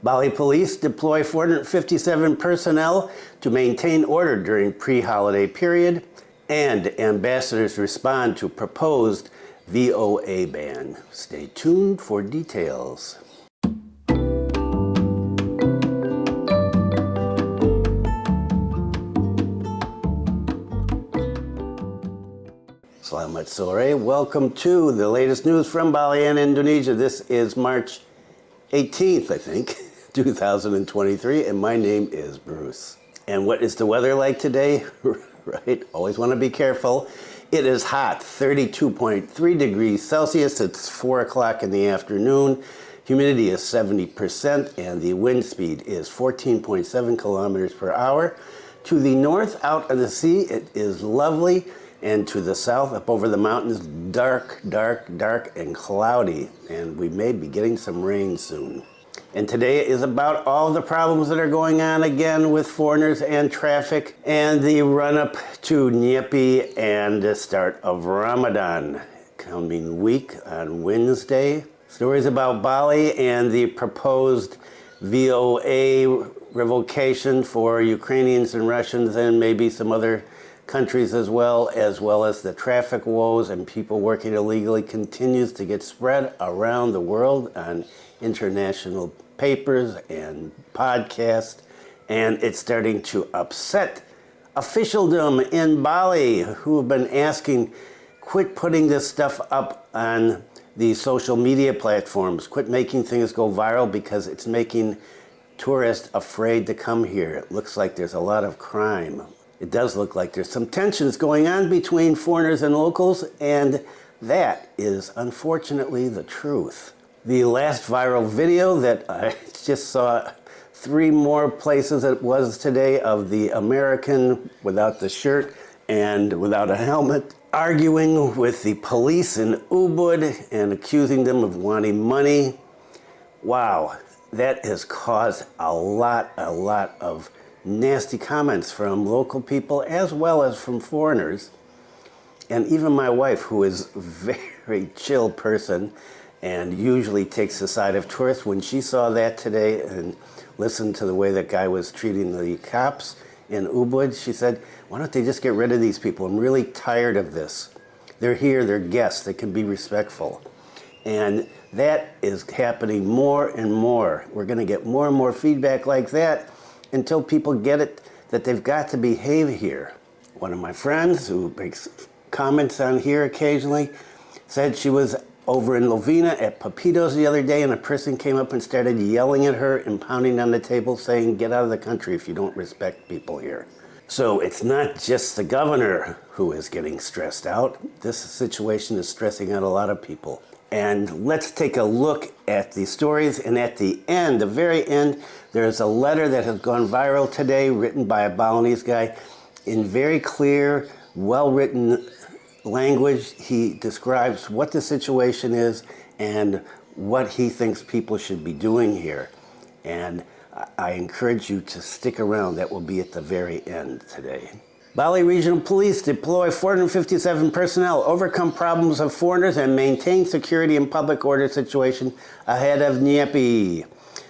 Bali police deploy 457 personnel to maintain order during pre-holiday period, and ambassadors respond to proposed VoA ban. Stay tuned for details. Selamat sore. Welcome to the latest news from Bali and Indonesia. This is March 18th, I think, 2023, and my name is Bruce. And what is the weather like today? Right? Always want to be careful. It is hot, 32.3 degrees Celsius. It's 4 o'clock in the afternoon. Humidity is 70%, and the wind speed is 14.7 kilometers per hour. To the north, out of the sea, it is lovely. And to the south, up over the mountains, dark, dark, dark, and cloudy. And we may be getting some rain soon. And today is about all the problems that are going on again with foreigners and traffic and the run-up to Nyepi and the start of Ramadan coming week on Wednesday. Stories about Bali and the proposed VoA revocation for Ukrainians and Russians and maybe some other countries as well as the traffic woes and people working illegally continues to get spread around the world on international papers and podcasts, and it's starting to upset officialdom in Bali, who have been asking, quit putting this stuff up on the social media platforms, quit making things go viral because it's making tourists afraid to come here. It looks like there's a lot of crime. It does look like there's some tensions going on between foreigners and locals, and that is unfortunately the truth. The last viral video that I just saw 3 more places it was today of the American without the shirt and without a helmet arguing with the police in Ubud and accusing them of wanting money. Wow, that has caused a lot of nasty comments from local people as well as from foreigners. And even my wife, who is a very chill person and usually takes the side of tourists, when she saw that today and listened to the way that guy was treating the cops in Ubud, she said, why don't they just get rid of these people? I'm really tired of this. They're here, they're guests, they can be respectful. And that is happening more and more. We're going to get more and more feedback like that until people get it that they've got to behave here. One of my friends who makes comments on here occasionally said she was over in Lovina at Papito's the other day and a person came up and started yelling at her and pounding on the table saying, get out of the country if you don't respect people here. So it's not just the governor who is getting stressed out. This situation is stressing out a lot of people. And let's take a look at the stories. And at the end, the very end, there's a letter that has gone viral today written by a Balinese guy in very clear, well-written language. He describes what the situation is and what he thinks people should be doing here. And I encourage you to stick around. That will be at the very end today. Bali Regional Police deploy 457 personnel, overcome problems of foreigners, and maintain security and public order situation ahead of Nyepi.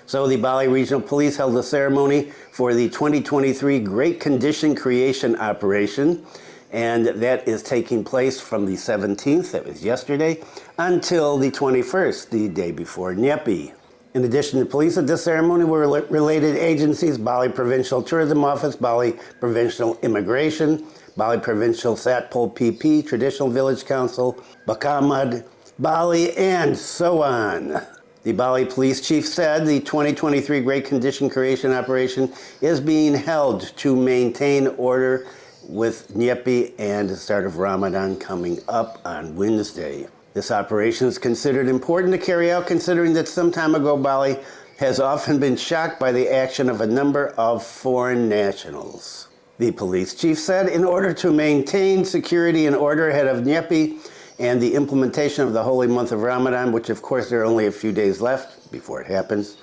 So the Bali Regional Police held a ceremony for the 2023 Great Condition Creation Operation, and that is taking place from the 17th, that was yesterday, until the 21st, the day before Nyepi. In addition to police at this ceremony were related agencies: Bali Provincial Tourism Office, Bali Provincial Immigration, Bali Provincial Satpol PP, Traditional Village Council, Bakamad, Bali, and so on. The Bali Police Chief said the 2023 Great Condition Creation Operation is being held to maintain order with Nyepi and the start of Ramadan coming up on Wednesday. This operation is considered important to carry out considering that some time ago Bali has often been shocked by the action of a number of foreign nationals. The police chief said in order to maintain security and order ahead of Nyepi and the implementation of the holy month of Ramadan, which of course there are only a few days left before it happens,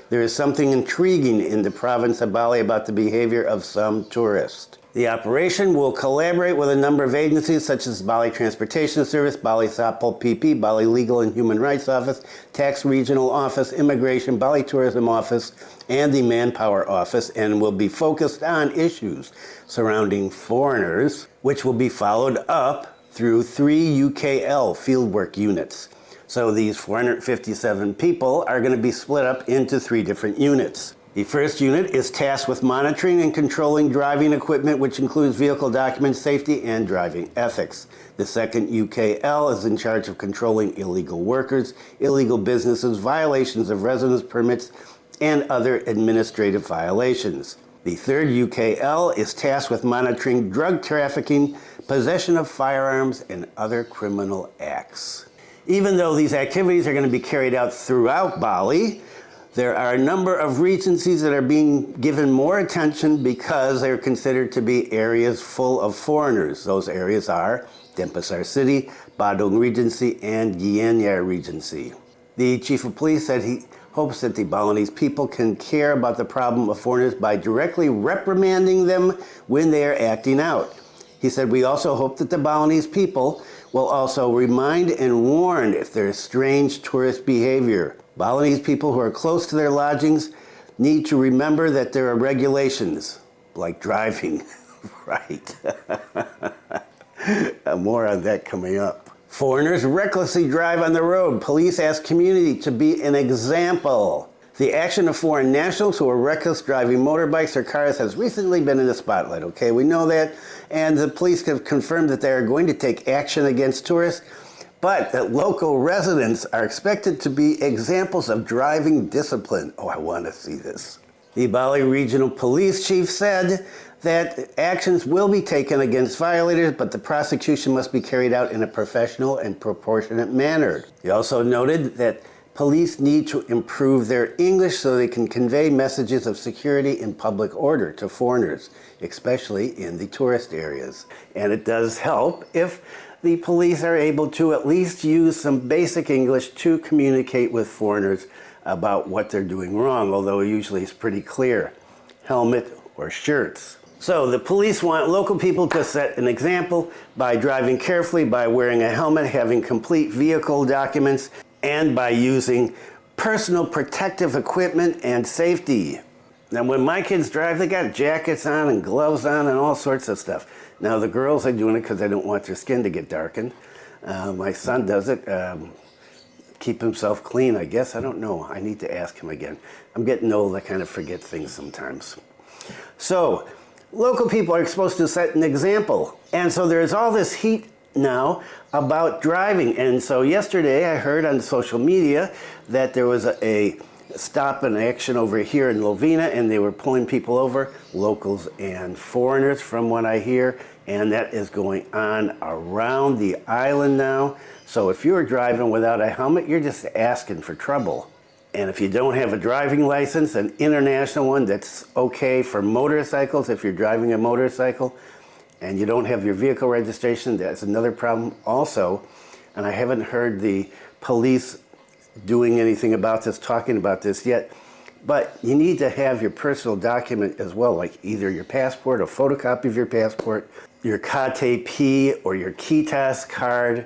there is something intriguing in the province of Bali about the behavior of some tourists. The operation will collaborate with a number of agencies such as Bali Transportation Service, Bali Sapol PP, Bali Legal and Human Rights Office, Tax Regional Office, Immigration, Bali Tourism Office, and the Manpower Office, and will be focused on issues surrounding foreigners, which will be followed up through 3 UKL fieldwork units. So these 457 people are going to be split up into 3 different units. The first unit is tasked with monitoring and controlling driving equipment, which includes vehicle document safety and driving ethics. The second UKL is in charge of controlling illegal workers, illegal businesses, violations of residence permits, and other administrative violations. The third UKL is tasked with monitoring drug trafficking, possession of firearms, and other criminal acts. Even though these activities are going to be carried out throughout Bali, there are a number of regencies that are being given more attention because they're considered to be areas full of foreigners. Those areas are Denpasar City, Badung Regency, and Gianyar Regency. The chief of police said he hopes that the Balinese people can care about the problem of foreigners by directly reprimanding them when they are acting out. He said, "We also hope that the Balinese people will also remind and warn if there is strange tourist behavior. Balinese people who are close to their lodgings need to remember that there are regulations, like driving." Right. More on that coming up. Foreigners recklessly drive on the road. Police ask community to be an example. The action of foreign nationals who are reckless driving motorbikes or cars has recently been in the spotlight. Okay, we know that. And the police have confirmed that they are going to take action against tourists, but that local residents are expected to be examples of driving discipline. Oh, I want to see this. The Bali Regional Police Chief said that actions will be taken against violators, but the prosecution must be carried out in a professional and proportionate manner. He also noted that police need to improve their English so they can convey messages of security and public order to foreigners, especially in the tourist areas. And it does help if the police are able to at least use some basic English to communicate with foreigners about what they're doing wrong, although usually it's pretty clear. Helmet or shirts. So the police want local people to set an example by driving carefully, by wearing a helmet, having complete vehicle documents, and by using personal protective equipment and safety. Now when my kids drive, they got jackets on and gloves on and all sorts of stuff. Now the girls are doing it because they don't want their skin to get darkened. My son does it, keep himself clean, I guess. I don't know. I need to ask him again. I'm getting old, I kind of forget things sometimes. So local people are supposed to set an example. And so there's all this heat now about driving. And so yesterday I heard on social media that there was a stop and action over here in Lovina, and they were pulling people over, locals and foreigners from what I hear, and that is going on around the island now. So if you're driving without a helmet, you're just asking for trouble. And if you don't have a driving license, an international one that's okay for motorcycles, if you're driving a motorcycle, and you don't have your vehicle registration, that's another problem also. And I haven't heard the police doing anything about this, talking about this yet. But you need to have your personal document as well, like either your passport, a photocopy of your passport, your KTP or your Kitas card,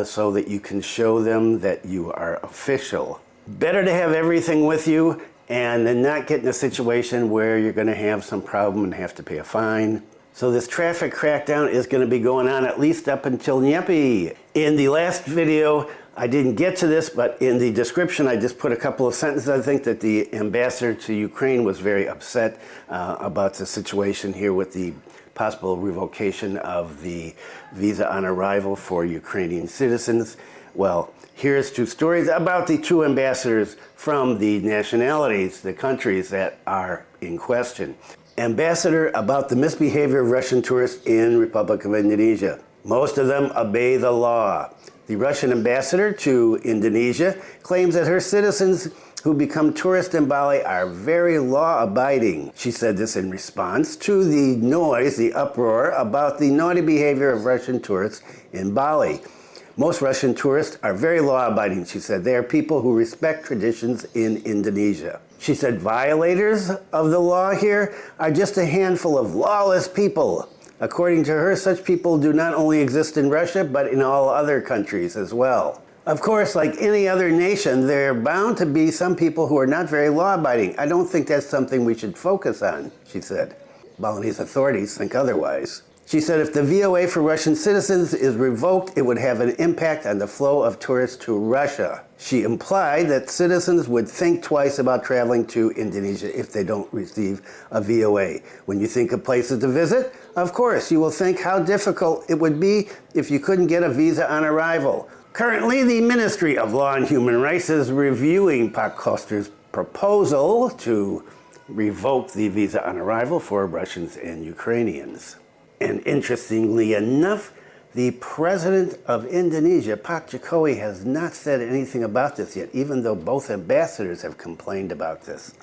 so that you can show them that you are official. Better to have everything with you and then not get in a situation where you're going to have some problem and have to pay a fine. So this traffic crackdown is going to be going on at least up until Nyepi. In the last video, I didn't get to this, but in the description, I just put a couple of sentences. I think that the ambassador to Ukraine was very upset about the situation here with the possible revocation of the visa on arrival for Ukrainian citizens. Well, here's 2 stories about the 2 ambassadors from the nationalities, the countries that are in question. Ambassador about the misbehavior of Russian tourists in Republic of Indonesia. Most of them obey the law. The Russian ambassador to Indonesia claims that her citizens who become tourists in Bali are very law-abiding. She said this in response to the noise, the uproar about the naughty behavior of Russian tourists in Bali. Most Russian tourists are very law-abiding, she said. They are people who respect traditions in Indonesia. She said violators of the law here are just a handful of lawless people. According to her, such people do not only exist in Russia, but in all other countries as well. Of course, like any other nation, there are bound to be some people who are not very law-abiding. I don't think that's something we should focus on, she said. Balinese authorities think otherwise. She said if the VOA for Russian citizens is revoked, it would have an impact on the flow of tourists to Russia. She implied that citizens would think twice about traveling to Indonesia if they don't receive a VOA. When you think of places to visit, of course, you will think how difficult it would be if you couldn't get a visa on arrival. Currently, the Ministry of Law and Human Rights is reviewing Pak Koster's proposal to revoke the visa on arrival for Russians and Ukrainians. And interestingly enough, the president of Indonesia, Pak Jokowi, has not said anything about this yet, even though both ambassadors have complained about this.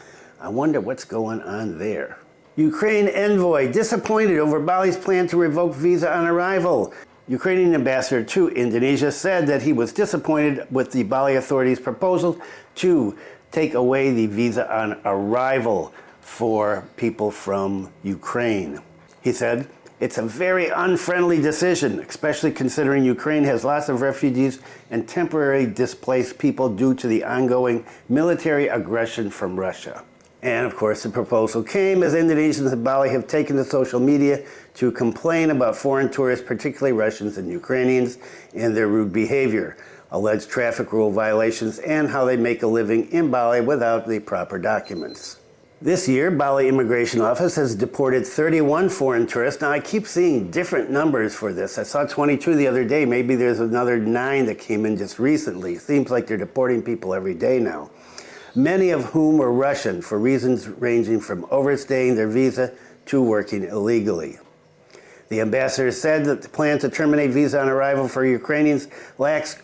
I wonder what's going on there. Ukraine envoy disappointed over Bali's plan to revoke visa on arrival. Ukrainian ambassador to Indonesia said that he was disappointed with the Bali authorities' proposal to take away the visa on arrival for people from Ukraine. He said, "It's a very unfriendly decision, especially considering Ukraine has lots of refugees and temporarily displaced people due to the ongoing military aggression from Russia." And of course, the proposal came as Indonesians in Bali have taken to social media to complain about foreign tourists, particularly Russians and Ukrainians, and their rude behavior, alleged traffic rule violations, and how they make a living in Bali without the proper documents. This year, Bali Immigration Office has deported 31 foreign tourists. Now, I keep seeing different numbers for this. I saw 22 the other day. Maybe there's another 9 that came in just recently. It seems like they're deporting people every day now, many of whom were Russian for reasons ranging from overstaying their visa to working illegally. The ambassador said that the plan to terminate visa on arrival for Ukrainians lacks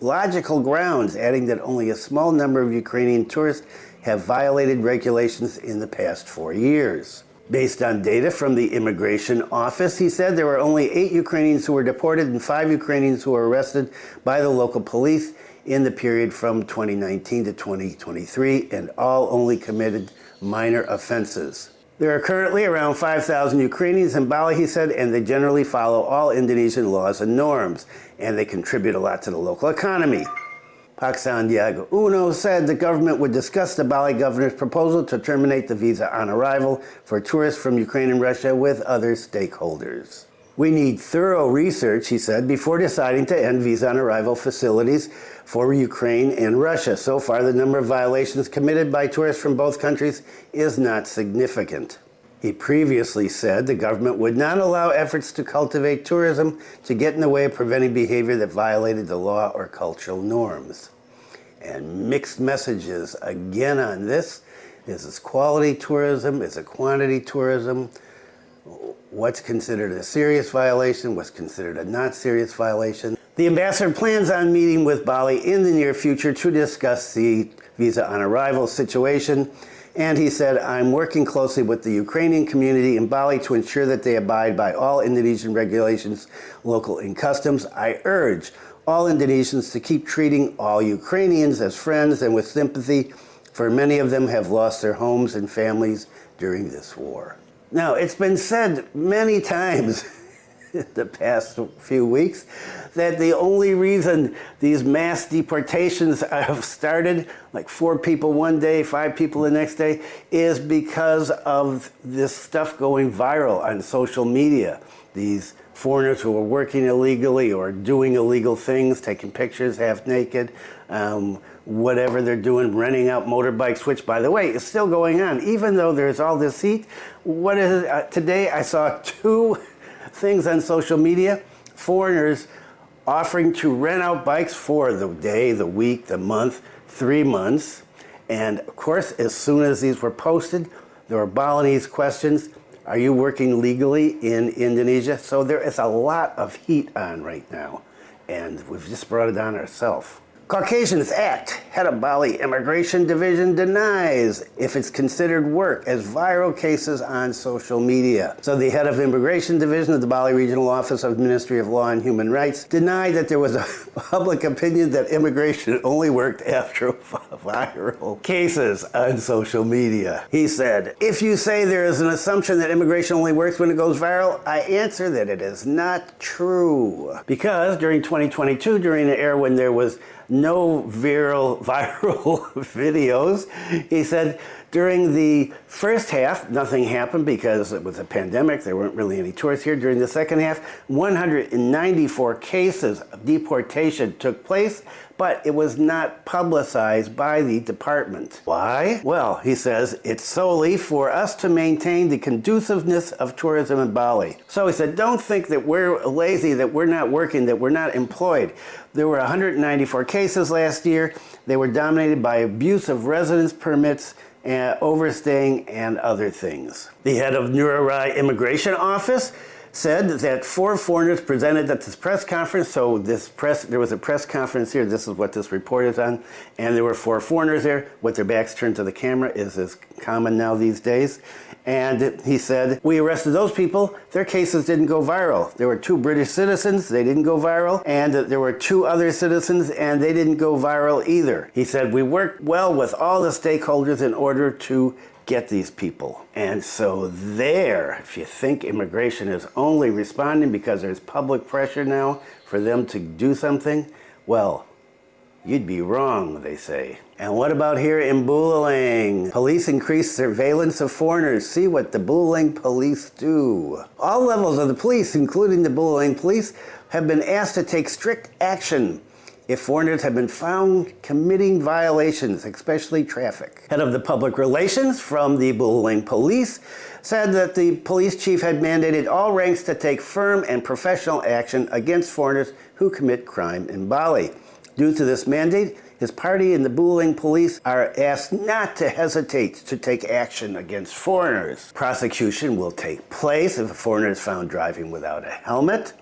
logical grounds, adding that only a small number of Ukrainian tourists have violated regulations in the past 4 years. Based on data from the Immigration Office, he said there were only 8 Ukrainians who were deported and 5 Ukrainians who were arrested by the local police in the period from 2019 to 2023, and all only committed minor offenses. There are currently around 5,000 Ukrainians in Bali, he said, and they generally follow all Indonesian laws and norms, and they contribute a lot to the local economy. Pak Sandiaga Uno said the government would discuss the Bali governor's proposal to terminate the visa on arrival for tourists from Ukraine and Russia with other stakeholders. We need thorough research, he said, before deciding to end visa on arrival facilities for Ukraine and Russia. So far, the number of violations committed by tourists from both countries is not significant. He previously said the government would not allow efforts to cultivate tourism to get in the way of preventing behavior that violated the law or cultural norms. And mixed messages again on this. Is this quality tourism? Is it quantity tourism? What's considered a serious violation? What's considered a not serious violation? The ambassador plans on meeting with Bali in the near future to discuss the visa on arrival situation. And he said, "I'm working closely with the Ukrainian community in Bali to ensure that they abide by all Indonesian regulations, local and customs. I urge all Indonesians to keep treating all Ukrainians as friends and with sympathy, for many of them have lost their homes and families during this war." Now, it's been said many times in the past few weeks that the only reason these mass deportations have started, like 4 people one day, 5 people the next day, is because of this stuff going viral on social media. These foreigners who are working illegally or doing illegal things, taking pictures half naked, whatever they're doing, renting out motorbikes, which, by the way, is still going on. Even though there's all this heat, what is it? Today I saw 2 things on social media, foreigners offering to rent out bikes for the day, the week, the month, 3 months. And of course, as soon as these were posted, there were Balinese questions. Are you working legally in Indonesia? So there is a lot of heat on right now, and we've just brought it on ourselves. Caucasians act head of Bali Immigration Division denies if it's considered work as viral cases on social media. So the head of Immigration Division of the Bali Regional Office of Ministry of Law and Human Rights denied that there was a public opinion that immigration only worked after viral cases on social media. He said, "If you say there is an assumption that immigration only works when it goes viral, I answer that it is not true. Because during 2022, during the era when there was no viral videos," he said, during the first half, nothing happened because it was a pandemic. There weren't really any tourists here. During the second half, 194 cases of deportation took place, but it was not publicized by the department. Why? Well, he says, it's solely for us to maintain the conduciveness of tourism in Bali. So he said, don't think that we're lazy, that we're not working, that we're not employed. There were 194 cases last year. They were dominated by abuse of residence permits, overstaying, and other things. The head of Nurai Immigration Office said that 4 foreigners presented at this press conference. So there was a press conference here. This is what this report is on. And there were 4 foreigners there with their backs turned to the camera, as common now these days. And he said, we arrested those people. Their cases didn't go viral. There were 2 British citizens. They didn't go viral. And there were 2 other citizens, and they didn't go viral either. He said, we worked well with all the stakeholders in order to get these people. And so there, if you think immigration is only responding because there's public pressure now for them to do something, well, you'd be wrong, they say. And what about here in Buleleng? Police increase surveillance of foreigners. See what the Buleleng police do. All levels of the police, including the Buleleng police, have been asked to take strict action if foreigners have been found committing violations, especially traffic. Head of the public relations from the Buleleng police said that the police chief had mandated all ranks to take firm and professional action against foreigners who commit crime in Bali. Due to this mandate, his party and the Buleleng police are asked not to hesitate to take action against foreigners. Prosecution will take place if a foreigner is found driving without a helmet,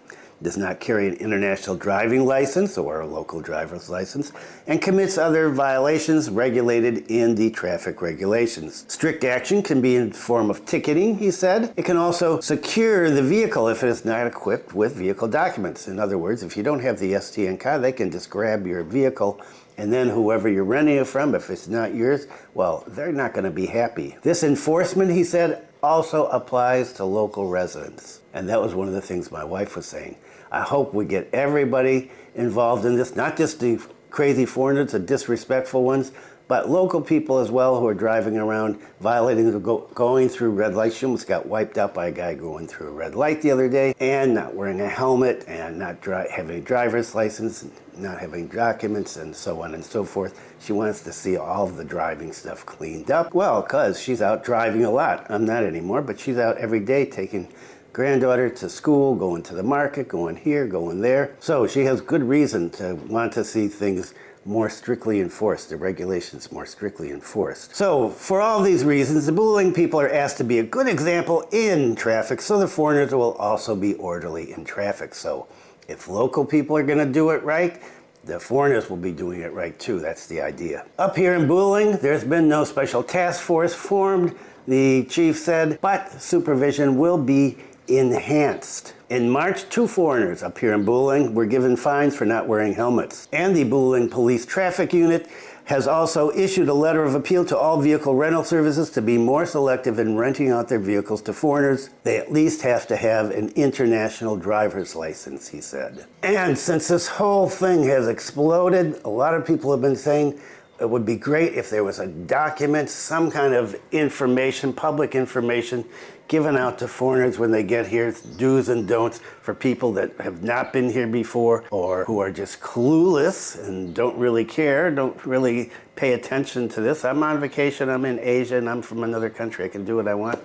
does not carry an international driving license or a local driver's license, and commits other violations regulated in the traffic regulations. Strict action can be in the form of ticketing, he said. It can also secure the vehicle if it is not equipped with vehicle documents. In other words, if you don't have the STN card, they can just grab your vehicle, and then whoever you're renting it from, if it's not yours, well, they're not going to be happy. This enforcement, he said, also applies to local residents. And that was one of the things my wife was saying. I hope we get everybody involved in this, not just the crazy foreigners, the disrespectful ones, but local people as well who are driving around, violating, going through red lights. She almost got wiped out by a guy going through a red light the other day, and not wearing a helmet, and not having a driver's license, not having documents, and so on and so forth. She wants to see all of the driving stuff cleaned up. Well, because she's out driving a lot. I'm not anymore, but she's out every day taking granddaughter to school, going to the market, going here, going there. So she has good reason to want to see things more strictly enforced, the regulations more strictly enforced. So for all these reasons, the Buleleng people are asked to be a good example in traffic, so the foreigners will also be orderly in traffic. So if local people are going to do it right, the foreigners will be doing it right too. That's the idea. Up here in Buleleng, there's been no special task force formed, the chief said, but supervision will be enhanced. In March, 2 foreigners up here in Buleleng were given fines for not wearing helmets. And the Buleleng Police Traffic Unit has also issued a letter of appeal to all vehicle rental services to be more selective in renting out their vehicles to foreigners. They at least have to have an international driver's license, he said. And since this whole thing has exploded, a lot of people have been saying it would be great if there was a document, some kind of information, public information, given out to foreigners when they get here, do's and don'ts for people that have not been here before or who are just clueless and don't really care, don't really pay attention to this. I'm on vacation, I'm in Asia, and I'm from another country. I can do what I want.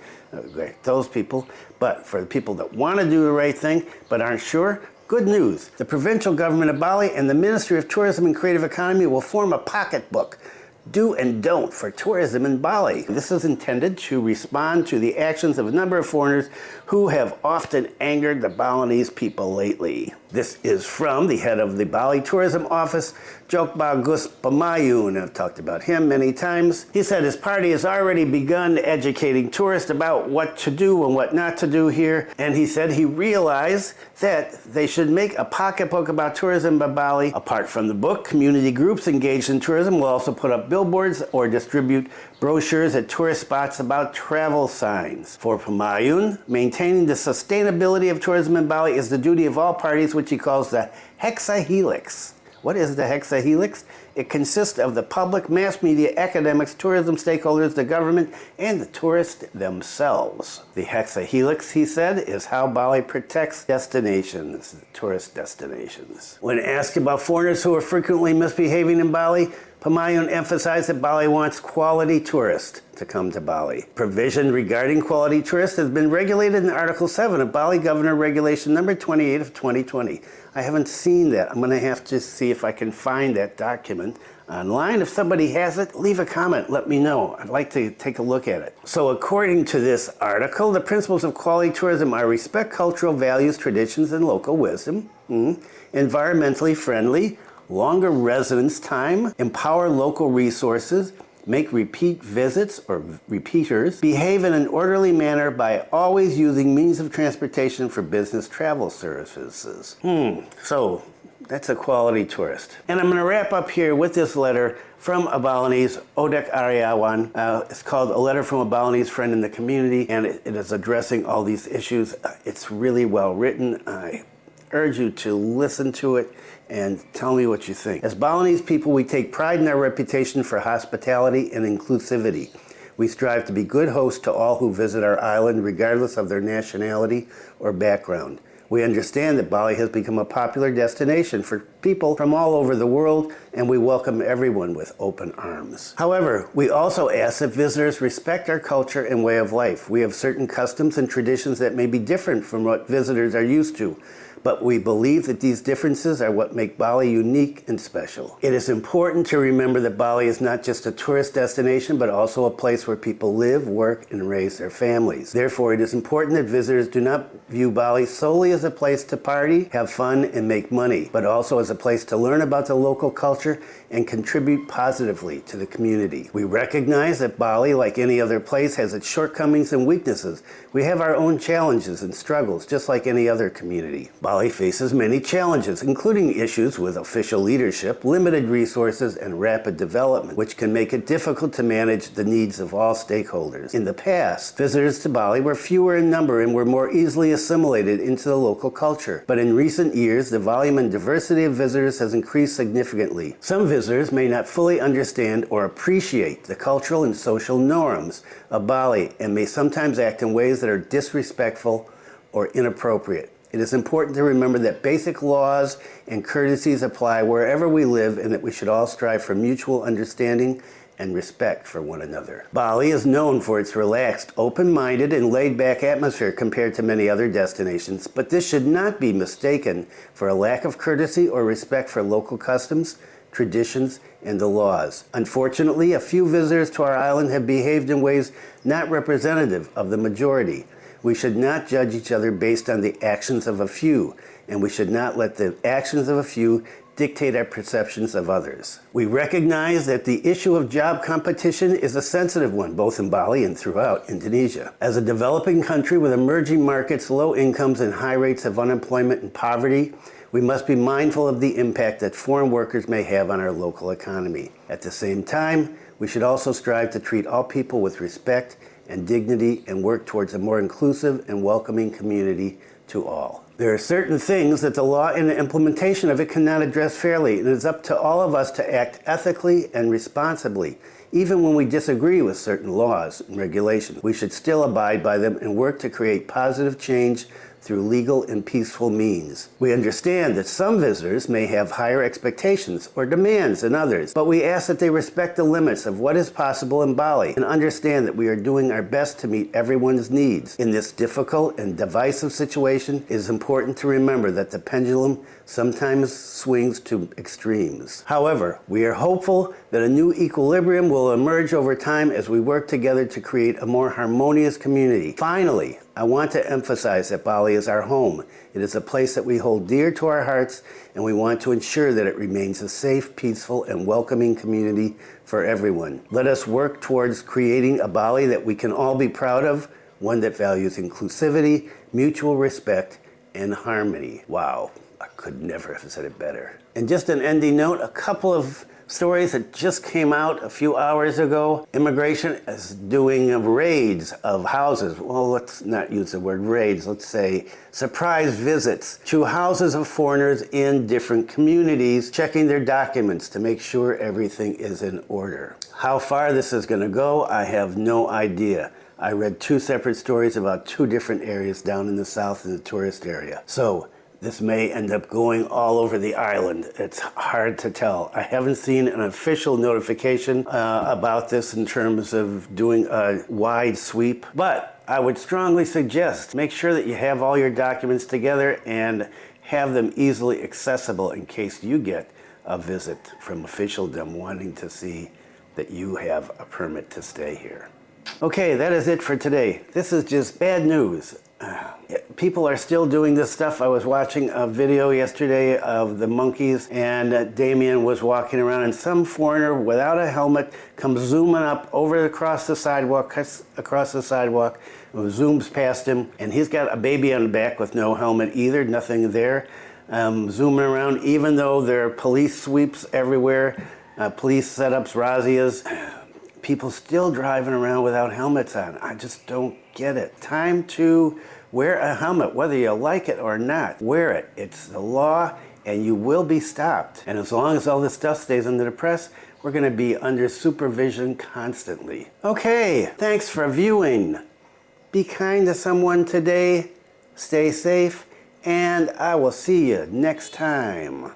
Those people. But for the people that want to do the right thing but aren't sure, good news. The provincial government of Bali and the Ministry of Tourism and Creative Economy will form a pocketbook, Do and Don't for Tourism in Bali. This is intended to respond to the actions of a number of foreigners who have often angered the Balinese people lately. This is from the head of the Bali Tourism Office, Jok Bagus Pamayun. I've talked about him many times. He said his party has already begun educating tourists about what to do and what not to do here. And he said he realized that they should make a pocketbook about tourism by Bali. Apart from the book, community groups engaged in tourism will also put up billboards or distribute brochures at tourist spots about travel signs. For Pamayun, maintaining the sustainability of tourism in Bali is the duty of all parties, which he calls the hexahelix. What is the hexahelix? It consists of the public, mass media, academics, tourism stakeholders, the government, and the tourists themselves. The hexahelix, he said, is how Bali protects destinations, tourist destinations. When asked about foreigners who are frequently misbehaving in Bali, Pamayun emphasized that Bali wants quality tourists to come to Bali. Provision regarding quality tourists has been regulated in Article 7 of Bali Governor Regulation number 28 of 2020. I haven't seen that. I'm going to have to see if I can find that document online. If somebody has it, leave a comment. Let me know. I'd like to take a look at it. So according to this article, the principles of quality tourism are respect cultural values, traditions, and local wisdom, environmentally friendly, longer residence time, empower local resources, make repeat visits or repeaters, behave in an orderly manner by always using means of transportation for business travel services. So that's a quality tourist. And I'm going to wrap up here with this letter from a Balinese, Odek Aryawan. It's called A Letter from a Balinese Friend in the Community, and it is addressing all these issues. It's really well written. I urge you to listen to it and tell me what you think. As Balinese people, we take pride in our reputation for hospitality and inclusivity. We strive to be good hosts to all who visit our island, regardless of their nationality or background. We understand that Bali has become a popular destination for people from all over the world, and we welcome everyone with open arms. However, we also ask that visitors respect our culture and way of life. We have certain customs and traditions that may be different from what visitors are used to, but we believe that these differences are what make Bali unique and special. It is important to remember that Bali is not just a tourist destination, but also a place where people live, work, and raise their families. Therefore, it is important that visitors do not view Bali solely as a place to party, have fun, and make money, but also as a place to learn about the local culture and contribute positively to the community. We recognize that Bali, like any other place, has its shortcomings and weaknesses. We have our own challenges and struggles, just like any other community. Bali faces many challenges, including issues with official leadership, limited resources, and rapid development, which can make it difficult to manage the needs of all stakeholders. In the past, visitors to Bali were fewer in number and were more easily assimilated into the local culture. But in recent years, the volume and diversity of visitors has increased significantly. Some visitors may not fully understand or appreciate the cultural and social norms of Bali and may sometimes act in ways that are disrespectful or inappropriate. It is important to remember that basic laws and courtesies apply wherever we live and that we should all strive for mutual understanding and respect for one another. Bali is known for its relaxed, open-minded, and laid-back atmosphere compared to many other destinations, but this should not be mistaken for a lack of courtesy or respect for local customs, traditions, and the laws. Unfortunately, a few visitors to our island have behaved in ways not representative of the majority. We should not judge each other based on the actions of a few, and we should not let the actions of a few dictate our perceptions of others. We recognize that the issue of job competition is a sensitive one, both in Bali and throughout Indonesia. As a developing country with emerging markets, low incomes, and high rates of unemployment and poverty, we must be mindful of the impact that foreign workers may have on our local economy. At the same time, we should also strive to treat all people with respect and dignity and work towards a more inclusive and welcoming community to all. There are certain things that the law and the implementation of it cannot address fairly, and it is up to all of us to act ethically and responsibly. Even when we disagree with certain laws and regulations, we should still abide by them and work to create positive change through legal and peaceful means. We understand that some visitors may have higher expectations or demands than others, but we ask that they respect the limits of what is possible in Bali and understand that we are doing our best to meet everyone's needs. In this difficult and divisive situation, it is important to remember that the pendulum sometimes swings to extremes. However, we are hopeful that a new equilibrium will emerge over time as we work together to create a more harmonious community. Finally, I want to emphasize that Bali is our home. It is a place that we hold dear to our hearts, and we want to ensure that it remains a safe, peaceful, and welcoming community for everyone. Let us work towards creating a Bali that we can all be proud of, one that values inclusivity, mutual respect, and harmony. Wow, I could never have said it better. And just an ending note, a couple of stories that just came out a few hours ago. Immigration is doing raids of houses. Well, let's not use the word raids. Let's say surprise visits to houses of foreigners in different communities, checking their documents to make sure everything is in order. How far this is going to go, I have no idea. I read two separate stories about two different areas down in the south in the tourist area. So this may end up going all over the island. It's hard to tell. I haven't seen an official notification about this in terms of doing a wide sweep, but I would strongly suggest make sure that you have all your documents together and have them easily accessible in case you get a visit from officialdom wanting to see that you have a permit to stay here. Okay, that is it for today. This is just bad news. People are still doing this stuff. I was watching a video yesterday of the monkeys, and Damien was walking around, and some foreigner without a helmet comes zooming up across the sidewalk, cuts across the sidewalk, zooms past him, and he's got a baby on the back with no helmet either, nothing there. Zooming around, even though there are police sweeps everywhere, police setups, razzias. People still driving around without helmets on. I just don't get it. Time to wear a helmet, whether you like it or not. Wear it. It's the law, and you will be stopped. And as long as all this stuff stays under the press, we're going to be under supervision constantly. Okay, thanks for viewing. Be kind to someone today. Stay safe, and I will see you next time.